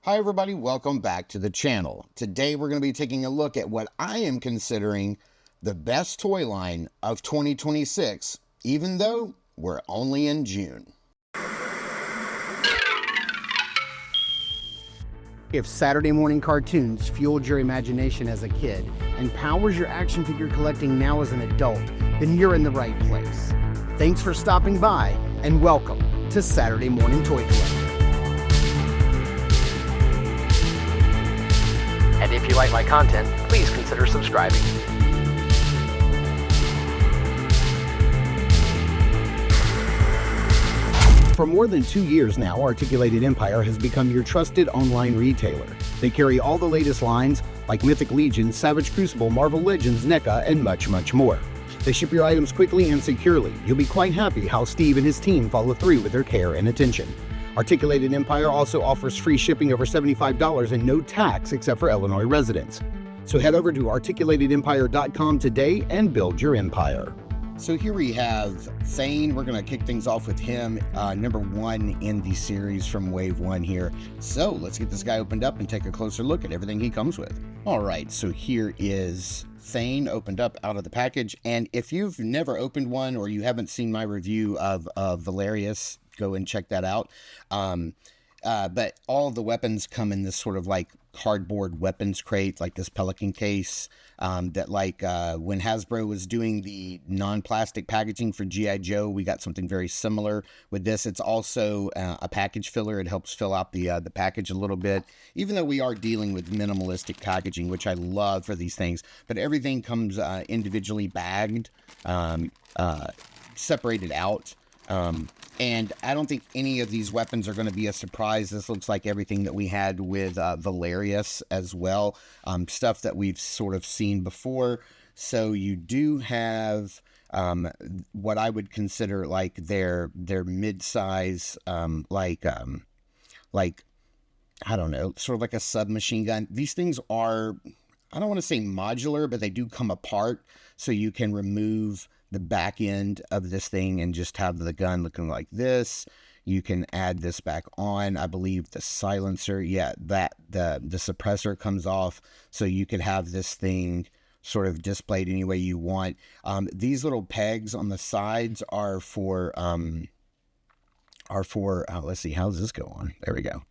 Hi everybody, welcome back to the channel. Today we're going to be taking a look at what I am considering the best toy line of 2026, even though we're only in June. If Saturday morning cartoons fueled your imagination as a kid and powers your action figure collecting now as an adult, then you're in the right place. Thanks for stopping by and welcome to Saturday Morning Toy Collecting. And if you like my content, please consider subscribing. For more than 2 years now, Articulated Empire has become your trusted online retailer. They carry all the latest lines like Mythic Legion, Savage Crucible, Marvel Legends, NECA, and much, much more. They ship your items quickly and securely. You'll be quite happy how Steve and his team follow through with their care and attention. Articulated Empire also offers free shipping over $75 and no tax except for Illinois residents. So head over to articulatedempire.com today and build your empire. So here we have Thane. We're going to kick things off with him, number 1 in the series from Wave 1 here. So let's get this guy opened up and take a closer look at everything he comes with. All right, so here is Thane opened up out of the package. And if you've never opened one or you haven't seen my review of Valerius, go and check that out. But all of the weapons come in this sort of like cardboard weapons crate, like this Pelican case, that like when Hasbro was doing the non-plastic packaging for G.I. Joe, we got something very similar with this. It's also a package filler. It helps fill out the package a little bit, even though we are dealing with minimalistic packaging, which I love for these things. But everything comes individually bagged, separated out. And I don't think any of these weapons are going to be a surprise. This looks like everything that we had with Valerius as well, stuff that we've sort of seen before. So you do have what I would consider like their mid-size, like I don't know, sort of like a submachine gun. These things are, I don't want to say modular, but they do come apart, so you can remove the back end of this thing and just have the gun looking like this. You can add this back on. I believe the silencer, the suppressor comes off, so you could have this thing sort of displayed any way you want. These little pegs on the sides are for let's see, how's this go on? There we go.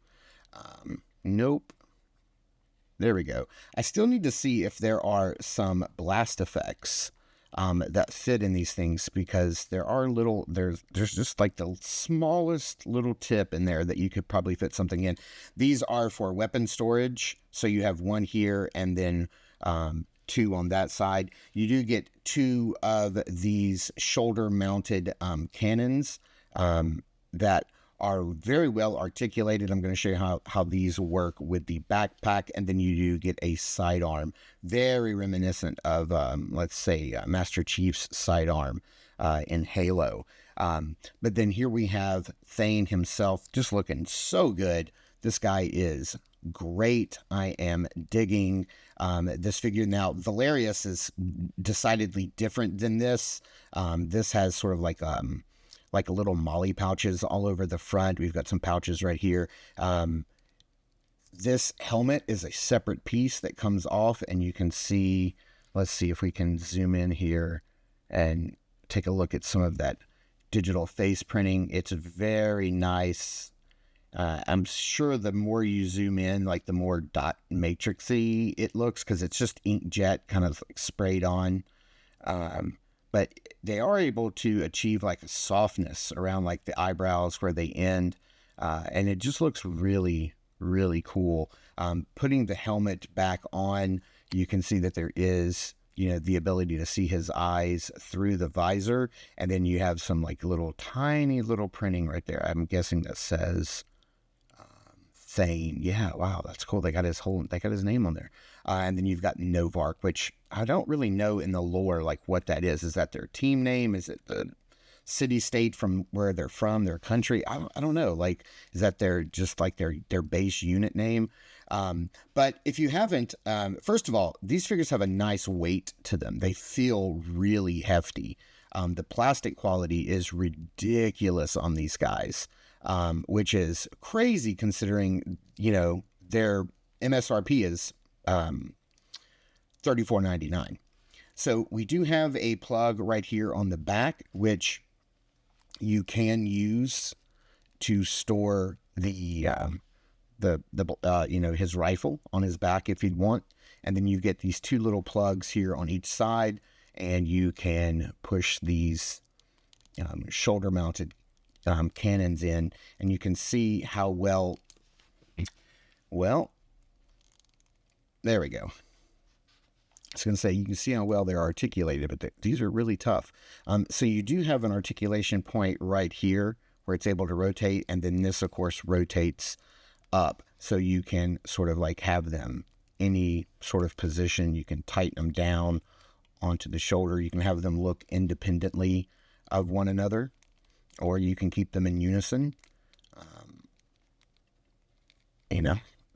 Nope. There we go. I still need to see if there are some blast effects that fit in these things, because there are there's just like the smallest little tip in there that you could probably fit something in. These are for weapon storage, so you have one here and then 2 on that side. You do get 2 of these shoulder mounted cannons that are very well articulated. I'm going to show you how these work with the backpack, and then you do get a sidearm, very reminiscent of, let's say, Master Chief's sidearm in Halo. But then here we have Thane himself, just looking so good. This guy is great. I am digging this figure. Now, Valerius is decidedly different than this. This has sort of like a little molly pouches all over the front. We've got some pouches right here. This helmet is a separate piece that comes off, and you can see, let's see if we can zoom in here and take a look at some of that digital face printing. It's very nice. I'm sure the more you zoom in, like the more dot matrixy it looks, because it's just inkjet kind of like sprayed on. But they are able to achieve like a softness around like the eyebrows where they end. And it just looks really, really cool. Putting the helmet back on, you can see that there is, the ability to see his eyes through the visor. And then you have some like little tiny little printing right there. I'm guessing that says Thane. Yeah, wow, that's cool. They got his name on there. And then you've got Novark, which I don't really know in the lore like what that is. Is that their team name? Is it the city state from where they're from, their country? I don't know. Like, is that their base unit name? But if you haven't, first of all, these figures have a nice weight to them. They feel really hefty. The plastic quality is ridiculous on these guys, which is crazy considering, their MSRP is $34.99. So we do have a plug right here on the back, which you can use to store the his rifle on his back if you'd want. And then you get these two little plugs here on each side, and you can push these shoulder mounted cannons in, and you can see how well, there we go. I was going to say, you can see how well they're articulated, but these are really tough. So you do have an articulation point right here where it's able to rotate, and then this, of course, rotates up. So you can sort of like have them any sort of position. You can tighten them down onto the shoulder. You can have them look independently of one another, or you can keep them in unison.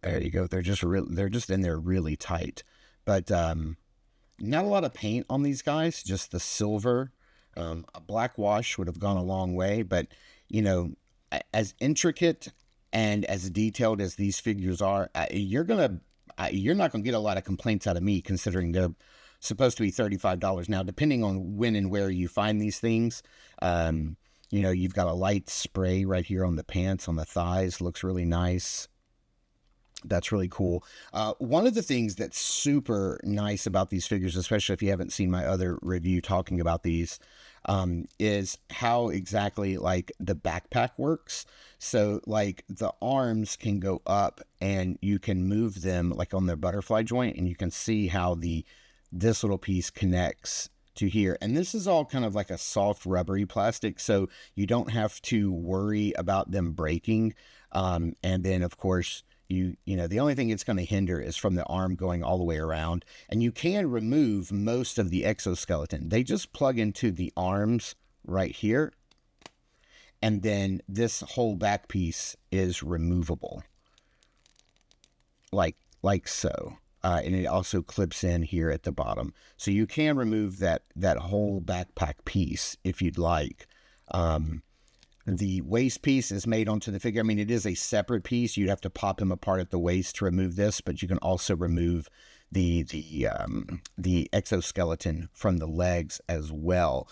There you go. They're just in there really tight, but not a lot of paint on these guys, just the silver. A black wash would have gone a long way, but, as intricate and as detailed as these figures are, you're not going to get a lot of complaints out of me, considering they're supposed to be $35. Now, depending on when and where you find these things, you've got a light spray right here on the pants, on the thighs, looks really nice. That's really cool. One of the things that's super nice about these figures, especially if you haven't seen my other review talking about these, is how exactly like the backpack works. So like the arms can go up and you can move them like on their butterfly joint, and you can see how this little piece connects to here. And this is all kind of like a soft rubbery plastic, so you don't have to worry about them breaking. And then of course, the only thing it's going to hinder is from the arm going all the way around. And you can remove most of the exoskeleton. They just plug into the arms right here. And then this whole back piece is removable. Like so. And it also clips in here at the bottom. So you can remove that whole backpack piece if you'd like. The waist piece is made onto the figure. I mean, it is a separate piece. You'd have to pop him apart at the waist to remove this, but you can also remove the exoskeleton from the legs as well.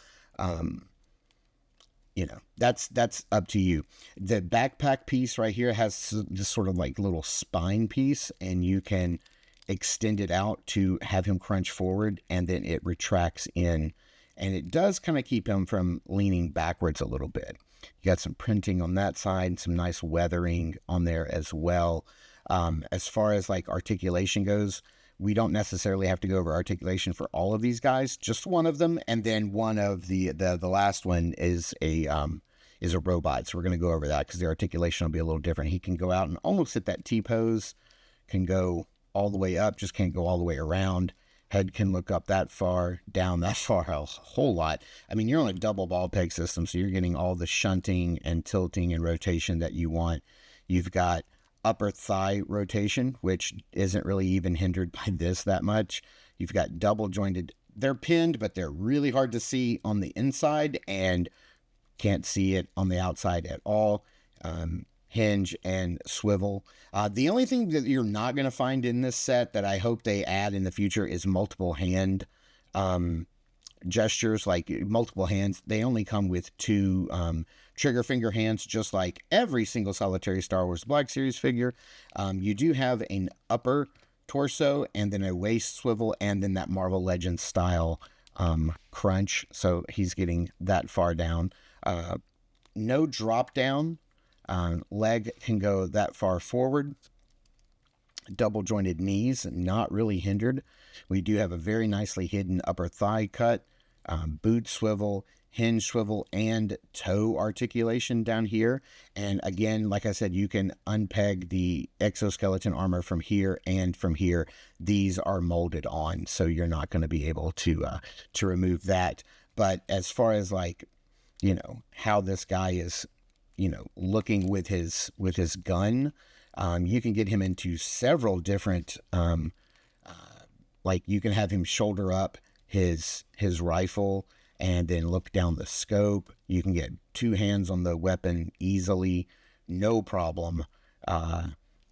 That's up to you. The backpack piece right here has this sort of like little spine piece, and you can extend it out to have him crunch forward, and then it retracts in, and it does kind of keep him from leaning backwards a little bit. You got some printing on that side and some nice weathering on there as well. As far as like articulation goes, we don't necessarily have to go over articulation for all of these guys, just one of them. And then one of the last one is a robot. So we're going to go over that because the articulation will be a little different. He can go out and almost hit that T-pose, can go all the way up, just can't go all the way around. Head can look up that far, down that far, a whole lot. I mean, you're on a double ball peg system, so you're getting all the shunting and tilting and rotation that you want. You've got upper thigh rotation, which isn't really even hindered by this that much. You've got double jointed. They're pinned, but they're really hard to see on the inside and can't see it on the outside at all. Hinge and swivel. The only thing that you're not going to find in this set that I hope they add in the future is multiple hand gestures, like multiple hands. They only come with two trigger finger hands, just like every single solitary Star Wars Black Series figure. You do have an upper torso and then a waist swivel and then that Marvel Legends style crunch. So he's getting that far down. No drop down. Leg can go that far forward. Double jointed knees, not really hindered. We do have a very nicely hidden upper thigh cut, boot swivel, hinge swivel, and toe articulation down here. And again, like I said, you can unpeg the exoskeleton armor from here and from here. These are molded on, so you're not going to be able to remove that. But as far as like, how this guy is, looking with his gun, you can get him into several different, like you can have him shoulder up his rifle and then look down the scope. You can get two hands on the weapon easily, no problem.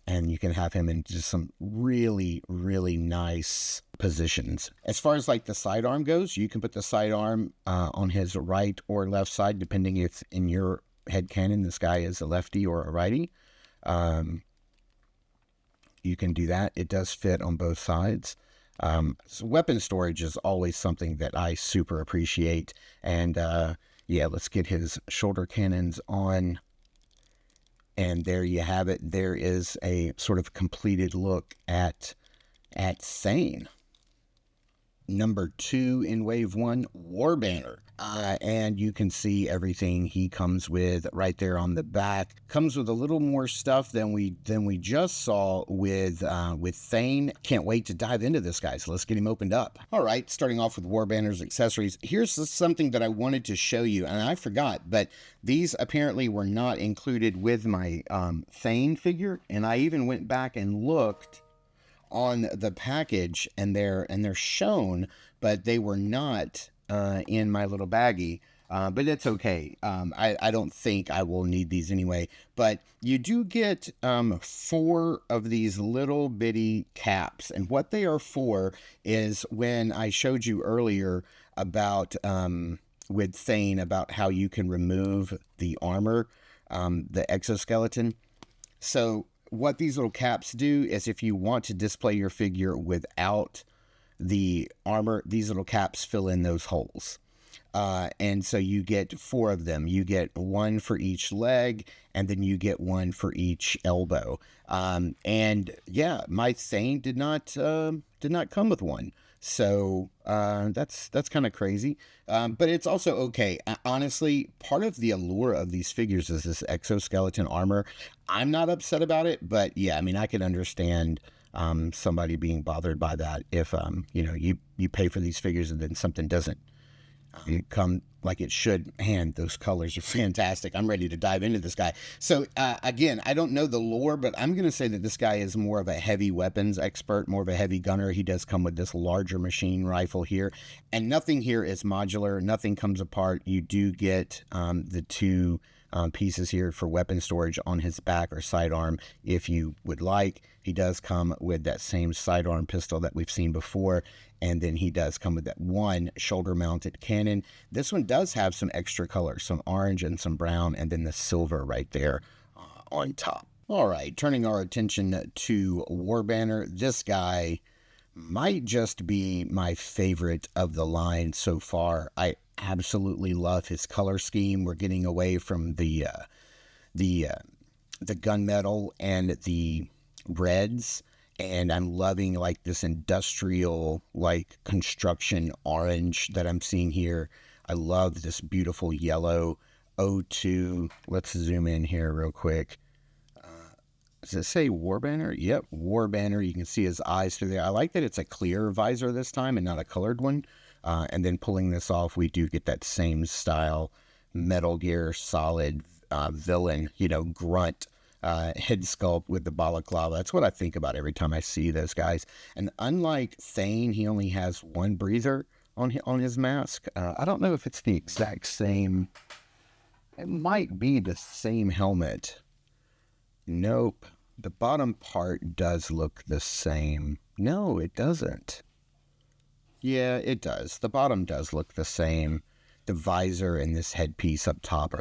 and you can have him in just some really, really nice positions. As far as like the sidearm goes, you can put the sidearm on his right or left side, depending if in your head canon this guy is a lefty or a righty. You can do that. It does fit on both sides. So weapon storage is always something that I super appreciate. And yeah, let's get his shoulder cannons on. And there you have it. There is a sort of completed look at Thane. Number 2 in wave 1, War Banner. And you can see everything he comes with right there on the back. Comes with a little more stuff than we just saw with Thane. Can't wait to dive into this guy, so let's get him opened up. All right, starting off with War Banner's accessories. Here's something that I wanted to show you, and I forgot, but these apparently were not included with my Thane figure, and I even went back and looked on the package, and they're shown, but they were not in my little baggie. But it's okay. I don't think I will need these anyway. But you do get 4 of these little bitty caps, and what they are for is when I showed you earlier about with Thane about how you can remove the armor, the exoskeleton. So what these little caps do is if you want to display your figure without the armor, these little caps fill in those holes. And so you get 4 of them. You get 1 for each leg, and then you get 1 for each elbow. And yeah, my Thane did not come with one. So that's kind of crazy, but it's also okay. Honestly, part of the allure of these figures is this exoskeleton armor. I'm not upset about it, but yeah, I mean, I can understand somebody being bothered by that if you pay for these figures and then something doesn't come like it should. Man, those colors are fantastic. I'm ready to dive into this guy. So again, I don't know the lore, but I'm going to say that this guy is more of a heavy weapons expert, more of a heavy gunner. He does come with this larger machine rifle here, and nothing here is modular. Nothing comes apart. You do get the 2 pieces here for weapon storage on his back or sidearm if you would like. He does come with that same sidearm pistol that we've seen before, and then he does come with that 1 shoulder mounted cannon. This one does have some extra color, some orange and some brown, and then the silver right there on top. All right, turning our attention to War Banner. This guy might just be my favorite of the line so far. I absolutely love his color scheme. We're getting away from the gunmetal and the reds, and I'm loving like this industrial like construction orange that I'm seeing here. I love this beautiful yellow O2. Let's zoom in here real quick. Does it say War Banner? Yep, War Banner. You can see his eyes through there. I like that it's a clear visor this time and not a colored one. And then pulling this off, we do get that same style Metal Gear Solid villain, grunt head sculpt with the balaclava. That's what I think about every time I see those guys. And unlike Thane, he only has 1 breather on his mask. I don't know if it's the exact same. It might be the same helmet. Nope. The bottom part does look the same. No, it doesn't. Yeah, it does. The bottom does look the same. The visor and this headpiece up top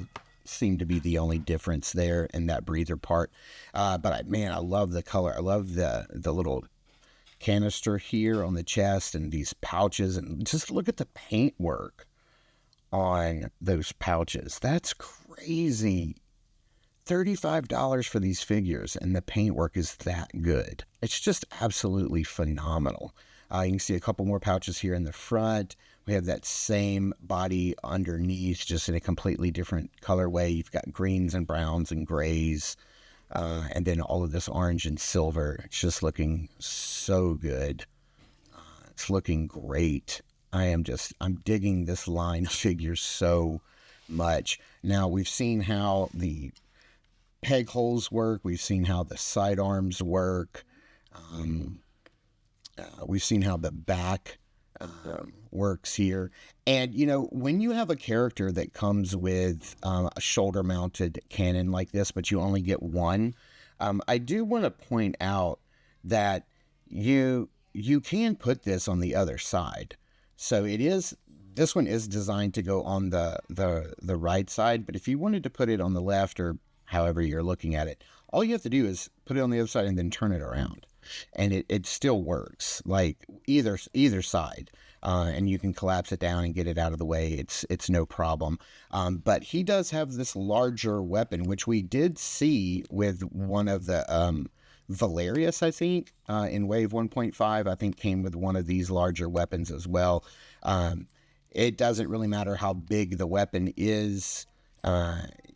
seem to be the only difference there in that breather part. But I love the color. I love the little canister here on the chest and these pouches. And just look at the paintwork on those pouches. That's crazy. $35 for these figures, and the paintwork is that good. It's just absolutely phenomenal. You can see a couple more pouches here in the front. We have that same body underneath, just in a completely different colorway. You've got greens and browns and grays, and then all of this orange and silver. It's just looking so good. It's looking great. I'm digging this line of figures so much. Now, we've seen how the peg holes work. We've seen how the sidearms work. We've seen how the back works here. And, when you have a character that comes with a shoulder-mounted cannon like this, but you only get 1, I do want to point out that you can put this on the other side. So this one is designed to go on the right side, but if you wanted to put it on the left or however you're looking at it, all you have to do is put it on the other side and then turn it around. And it still works, like either side. And you can collapse it down and get it out of the way. It's no problem. But he does have this larger weapon, which we did see with one of the Valerius, I think, in Wave 1.5, I think came with one of these larger weapons as well. It doesn't really matter how big the weapon is.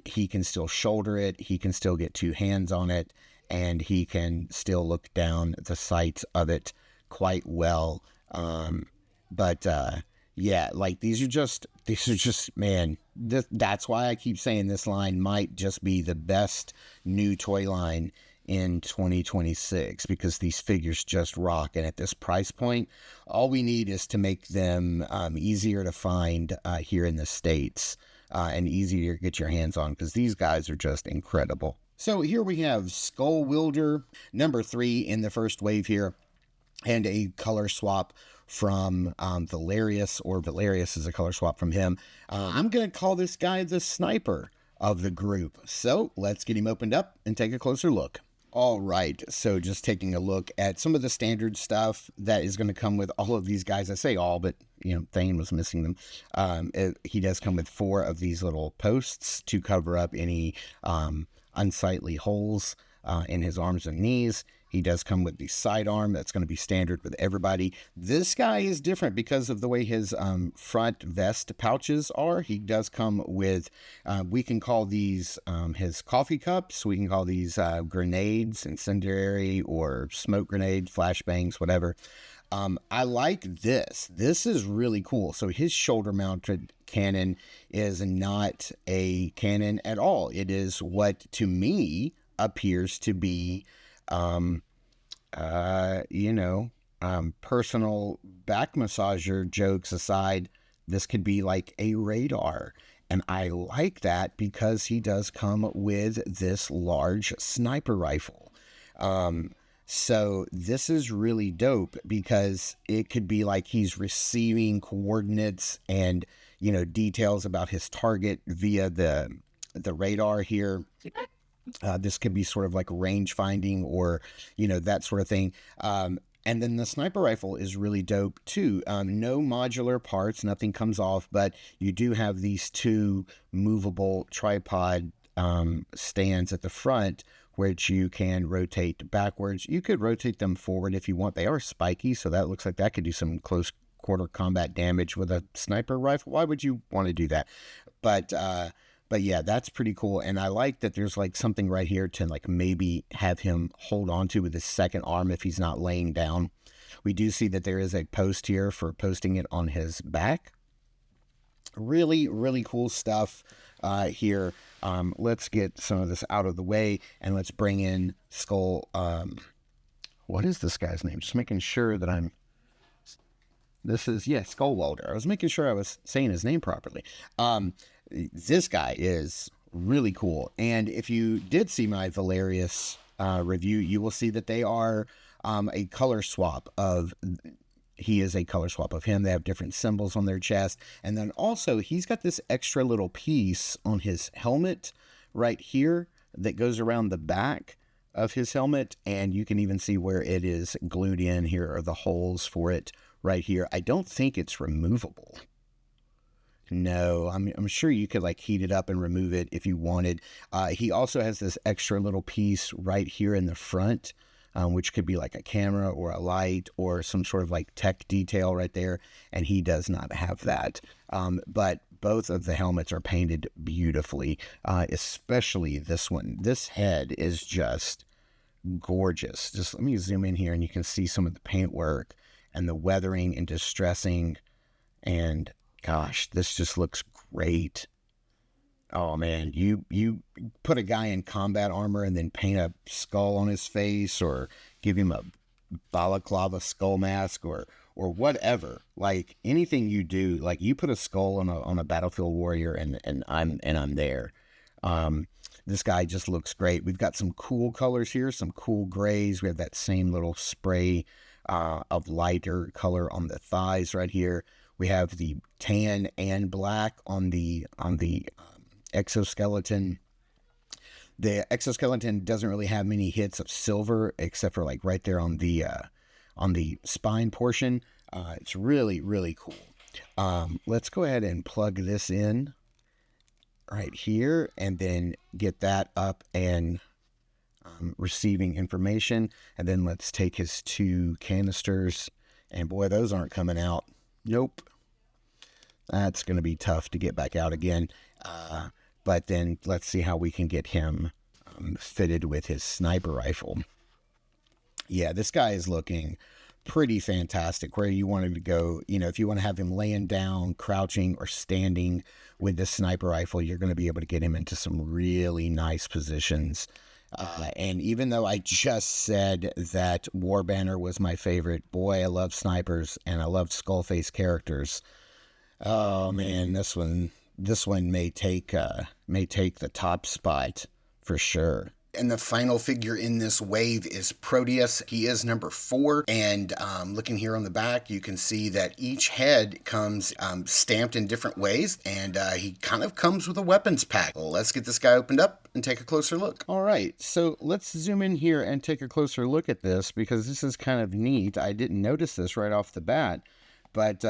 He can still shoulder it. He can still get two hands on it, and he can still look down the sights of it quite well. But yeah, like these are just, man, that's why I keep saying this line might just be the best new toy line in 2026, because these figures just rock. And at this price point, all we need is to make them easier to find here in the States and easier to get your hands on, because these guys are just incredible. So here we have Skull Wielder, number 3 in the first wave here, and a color swap from Valerius, or Valerius is a color swap from him. I'm going to call this guy the sniper of the group. So let's get him opened up and take a closer look. All right, so just taking a look at some of the standard stuff that is going to come with all of thane guys. I say all, but, Thane was missing them. He does come with 4 of these little posts to cover up any unsightly holes in his arms and knees. He does come with the sidearm. That's going to be standard with everybody. This guy is different because of the way his front vest pouches are. He does come with, we can call these his coffee cups. We can call these grenades, incendiary or smoke grenade, flashbangs, whatever. I like this. This is really cool. So his shoulder mounted cannon is not a cannon at all. It is what to me appears to be personal back massager jokes aside, this could be like a radar. And I like that because he does come with this large sniper rifle. So this is really dope because it could be like he's receiving coordinates and, details about his target via the radar here. This could be sort of like range finding or, that sort of thing. And then the sniper rifle is really dope too. No modular parts, nothing comes off, but you do have these 2 movable tripod stands at the front, which you can rotate backwards. You could rotate them forward if you want. They are spiky, so that looks like that could do some close quarter combat damage with a sniper rifle. Why would you want to do that? But yeah, that's pretty cool. And I like that there's like something right here to like maybe have him hold on to with his second arm if he's not laying down. We do see that there is a post here for posting it on his back. Really, really cool stuff here. Let's get some of this out of the way and let's bring in Skull. What is this guy's name? Just making sure that Skull Welder. I was making sure I was saying his name properly. This guy is really cool. And if you did see my Valerius review, you will see that they are a color swap of, he is a color swap of him. They have different symbols on their chest. And then also he's got this extra little piece on his helmet right here that goes around the back of his helmet. And you can even see where it is glued in. Here are the holes for it right here. I don't think it's removable. No, I'm sure you could like heat it up and remove it if you wanted. He also has this extra little piece right here in the front, which could be like a camera or a light or some sort of like tech detail right there. And he does not have that. But both of the helmets are painted beautifully, especially this one. This head is just gorgeous. Just let me zoom in here and you can see some of the paintwork and the weathering and distressing. And gosh, this just looks great. Oh man, you put a guy in combat armor and then paint a skull on his face or give him a balaclava skull mask or whatever. Like anything you do, like you put a skull on a battlefield warrior and I'm there. this guy just looks great. We've got some cool colors here, some cool grays. We have that same little spray of lighter color on the thighs right here. We have the tan and black on the exoskeleton. The exoskeleton doesn't really have many hits of silver, except for like right there on the spine portion. It's really, really cool. Let's go ahead and plug this in right here and then get that up and receiving information. And then let's take his 2 canisters, and boy, those aren't coming out. Nope. That's going to be tough to get back out again. But then let's see how we can get him fitted with his sniper rifle. Yeah, this guy is looking pretty fantastic. Where you wanted to go, if you want to have him laying down, crouching, or standing with the sniper rifle, you're going to be able to get him into some really nice positions. And even though I just said that Warbanner was my favorite, boy, I love snipers and I love skullface characters. Oh man, this one may take the top spot for sure. And the final figure in this wave is Proteus. He is number 4. And looking here on the back, you can see that each head comes stamped in different ways. And he kind of comes with a weapons pack. Well, let's get this guy opened up and take a closer look. All right, so let's zoom in here and take a closer look at this, because this is kind of neat. I didn't notice this right off the bat, but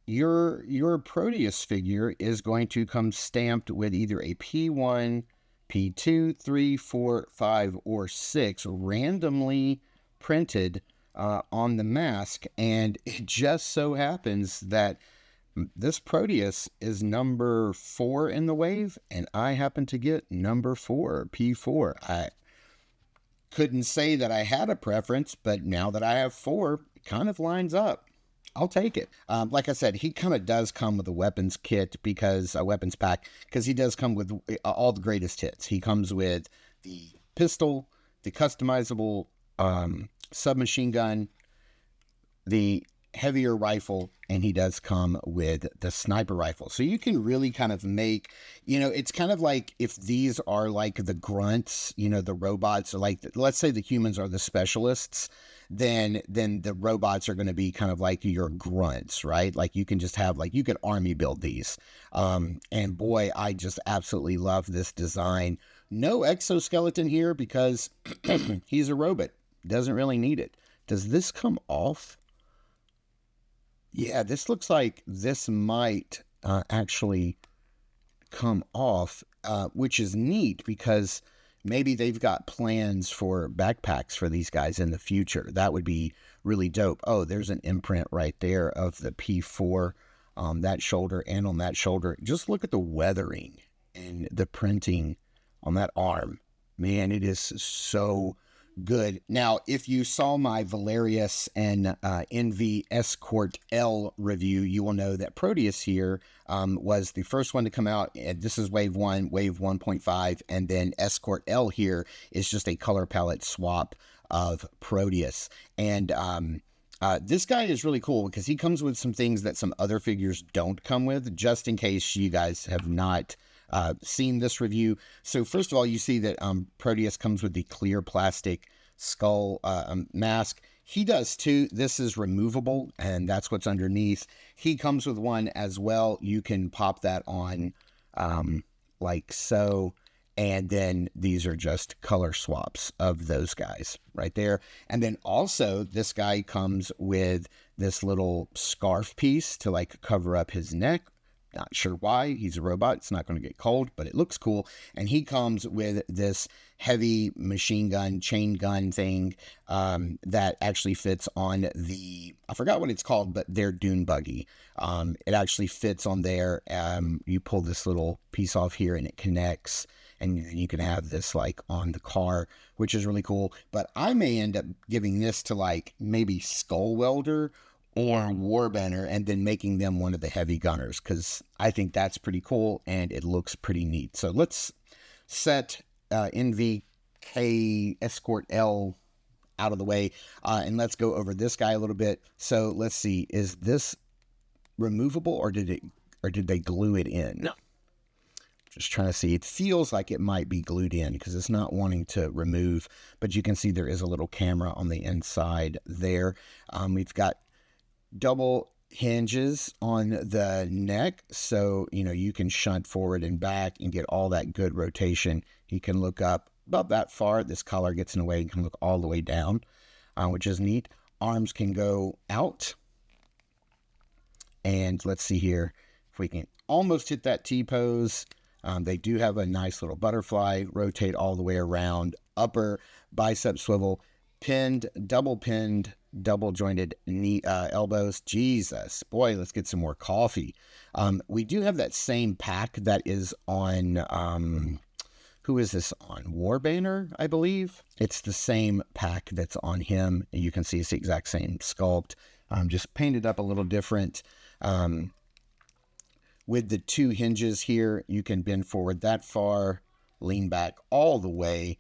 your Proteus figure is going to come stamped with either a P1, P2, 3, 4, 5, or 6 randomly printed on the mask. And it just so happens that this Proteus is number 4 in the wave, and I happen to get number 4, P4. I couldn't say that I had a preference, but now that I have 4, it kind of lines up. I'll take it. Like I said, he kind of does come with a weapons kit, because a weapons pack, because he does come with all the greatest hits. He comes with the pistol, the customizable submachine gun, the heavier rifle, and he does come with the sniper rifle. So you can really kind of make, it's kind of like if these are like the grunts, the robots are like, let's say the humans are the specialists, then the robots are going to be kind of like your grunts, right? Like you can just have, like, you can army build these. And boy, I just absolutely love this design. No exoskeleton here because he's a robot. Doesn't really need it. Does this come off? Yeah, this looks like this might actually come off, which is neat, because maybe they've got plans for backpacks for these guys in the future. That would be really dope. Oh, there's an imprint right there of the P4 on that shoulder and on that shoulder. Just look at the weathering and the printing on that arm. Man, it is so good. Now, if you saw my Valerius and NV Escort L review, you will know that Proteus here was the first one to come out. This is wave 1, wave 1.5, and then Escort L here is just a color palette swap of Proteus. And this guy is really cool because he comes with some things that some other figures don't come with, just in case you guys have not seen this review. So first of all, you see that Proteus comes with the clear plastic skull mask. He does too. This is removable, and that's what's underneath. He comes with one as well. You can pop that on like so, and then these are just color swaps of those guys right there. And then also this guy comes with this little scarf piece to like cover up his neck. Not sure why. He's a robot. It's not going to get cold, but it looks cool. And he comes with this heavy machine gun, chain gun thing that actually fits on the, I forgot what it's called, but their dune buggy. It actually fits on there. You pull this little piece off here and it connects, and you can have this like on the car, which is really cool. But I may end up giving this to like maybe Skull Welder or Warbanner, and then making them one of the heavy gunners, because I think that's pretty cool and it looks pretty neat. So let's set NVK Escort L out of the way, and let's go over this guy a little bit. So let's see, is this removable or did they glue it in? No. Just trying to see. It feels like it might be glued in because it's not wanting to remove, but you can see there is a little camera on the inside there. We've got double hinges on the neck, so you can shunt forward and back and get all that good rotation. You can look up about that far. This collar gets in the way. You can look all the way down, which is neat. Arms can go out, and let's see here if we can almost hit that T-pose. They do have a nice little butterfly, rotate all the way around, upper bicep swivel, double jointed knee, elbows. Jesus, boy, let's get some more coffee. We do have that same pack that is on, who is this on? Warbanner, I believe. It's the same pack that's on him. You can see it's the exact same sculpt, just painted up a little different. With the two hinges here, you can bend forward that far, lean back all the way.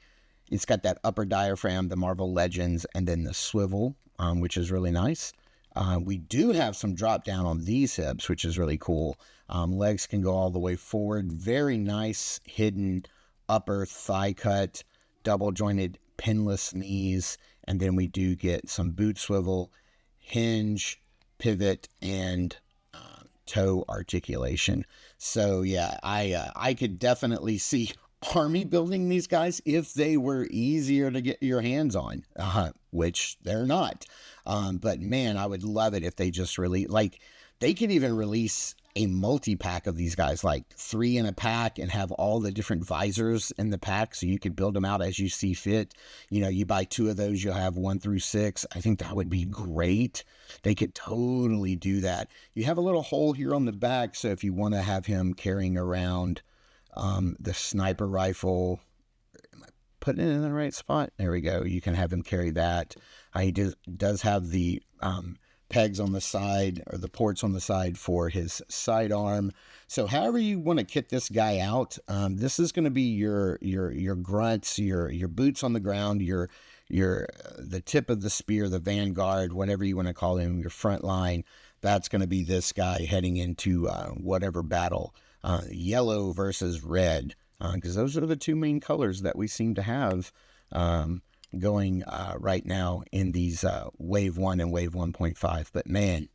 It's got that upper diaphragm, the Marvel Legends, and then the swivel, which is really nice. We do have some drop down on these hips, which is really cool. Legs can go all the way forward. Very nice hidden upper thigh cut, double jointed pinless knees. And then we do get some boot swivel, hinge, pivot, and toe articulation. So yeah, I could definitely see Army building these guys if they were easier to get your hands on, which they're not. But man, I would love it if they just really, like, they could even release a multi-pack of these guys, like 3 in a pack, and have all the different visors in the pack so you could build them out as you see fit. You buy 2 of those, you'll have 1 through 6. I think that would be great. They could totally do that. You have a little hole here on the back, so if you want to have him carrying around the sniper rifle, am I putting it in the right spot? There we go. You can have him carry that. He does have the pegs on the side, or the ports on the side for his sidearm. So however you want to kit this guy out, this is going to be your grunts, your boots on the ground, your the tip of the spear, the vanguard, whatever you want to call him, your front line. That's going to be this guy heading into whatever battle, yellow versus red, because those are the 2 main colors that we seem to have going right now in these Wave 1 and Wave 1.5. But man,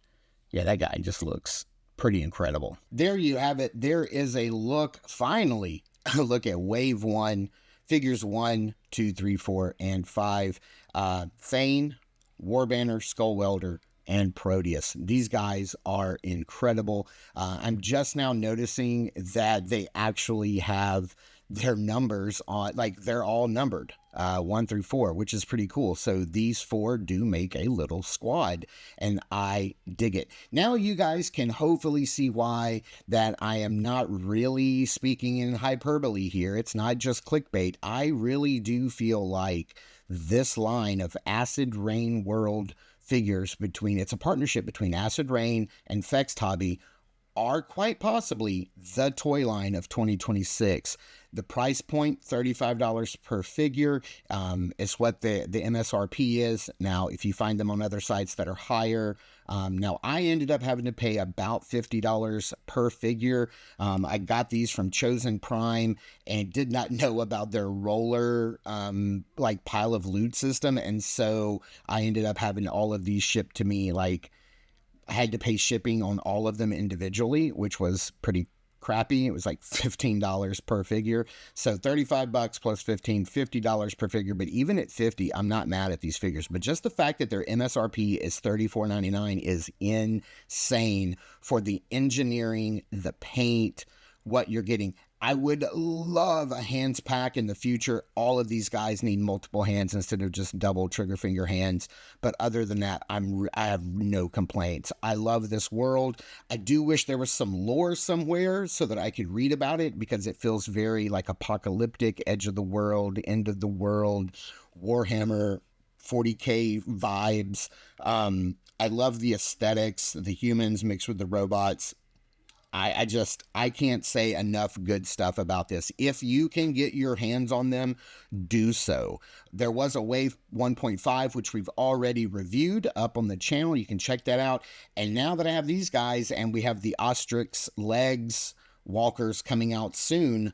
yeah, that guy just looks pretty incredible. There you have it. There is a look, finally, a look at Wave 1, figures 1, 2, 3, 4, and 5. Thane, Warbanner, Skull Welder, and Proteus. These guys are incredible. I'm just now noticing that they actually have their numbers on, like, they're all numbered 1 through 4, which is pretty cool. So these 4 do make a little squad, and I dig it. Now you guys can hopefully see why that I am not really speaking in hyperbole here. It's not just clickbait. I really do feel like this line of Acid Rain World figures, it's a partnership between Acid Rain and Fext Hobby, are quite possibly the toy line of 2026. The price point, $35 per figure, is what the MSRP is. Now, if you find them on other sites that are higher, now I ended up having to pay about $50 per figure. I got these from Chosen Prime and did not know about their roller, like, pile of loot system. And so I ended up having all of these shipped to me. Like, I had to pay shipping on all of them individually, which was pretty crappy. It was like $15 per figure. So $35 plus $50 per figure. But even at $50, I'm not mad at these figures. But just the fact that their MSRP is $34.99 is insane for the engineering, the paint, what you're getting. I would love a hands pack in the future. All of these guys need multiple hands instead of just double trigger finger hands. But other than that, I have no complaints. I love this world. I do wish there was some lore somewhere so that I could read about it, because it feels very like apocalyptic, edge of the world, end of the world, Warhammer 40K vibes. I love the aesthetics, the humans mixed with the robots. I can't say enough good stuff about this. If you can get your hands on them, do so. There was a Wave 1.5, which we've already reviewed up on the channel. You can check that out. And now that I have these guys, and we have the Ostrix legs, walkers coming out soon.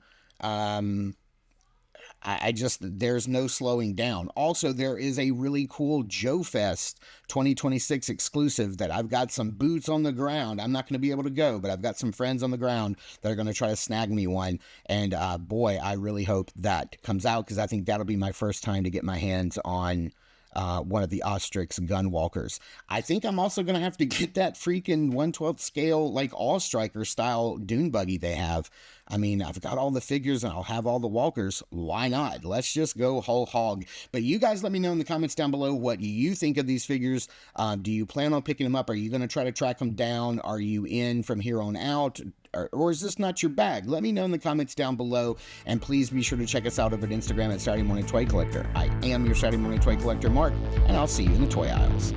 I just, there's no slowing down. Also, there is a really cool Joe Fest 2026 exclusive that I've got some boots on the ground. I'm not going to be able to go, but I've got some friends on the ground that are going to try to snag me one. And boy, I really hope that comes out, because I think that'll be my first time to get my hands on one of the Ostrix gun walkers. I think I'm also going to have to get that freaking 1/12 scale, like All Striker style dune buggy they have. I mean, I've got all the figures and I'll have all the walkers. Why not? Let's just go whole hog. But you guys let me know in the comments down below what you think of these figures. Do you plan on picking them up? Are you going to try to track them down? Are you in from here on out? Or is this not your bag? Let me know in the comments down below. And please be sure to check us out over at Instagram at Saturday Morning Toy Collector. I am your Saturday Morning Toy Collector, Mark, and I'll see you in the toy aisles.